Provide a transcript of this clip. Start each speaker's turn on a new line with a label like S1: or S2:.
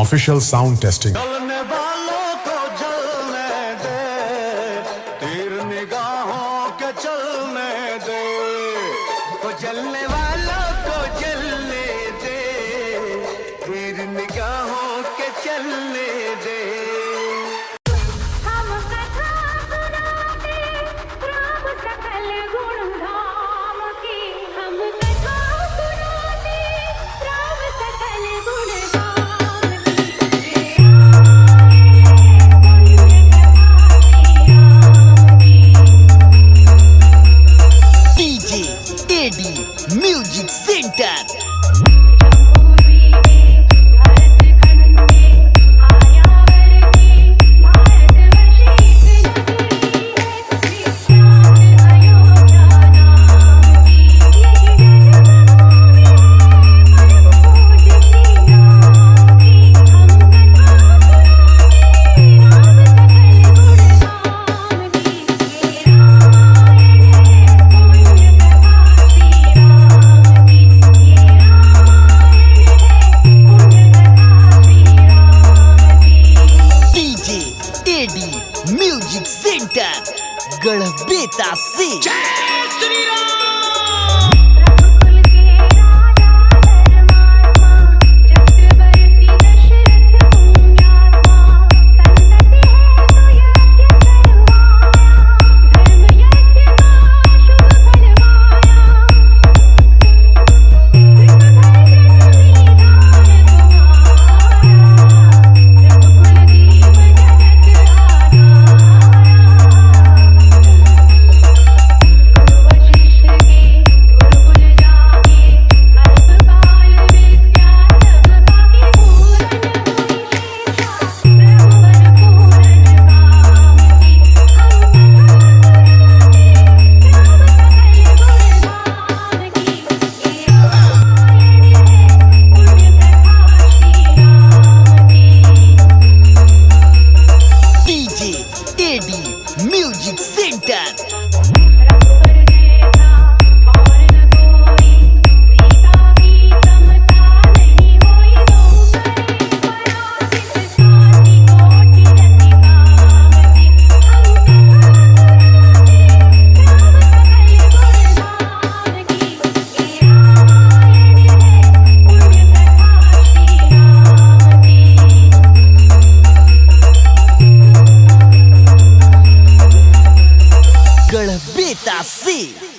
S1: official sound testing.
S2: जलने वालों को जलने दे, तीर निगाहों के चलने दे, तो जलने वालों को जलने दे, तीर निगाहों के चलने दे।
S3: हम कथा सुनाते राम सकल गुण धाम की, हम कथा सुनाते राम सकल गुण धाम की।
S4: DJ AD Music Center. AD Music Center गढ़बेता से। जय Shri Ram. AD Music Center. गढ़बेता से।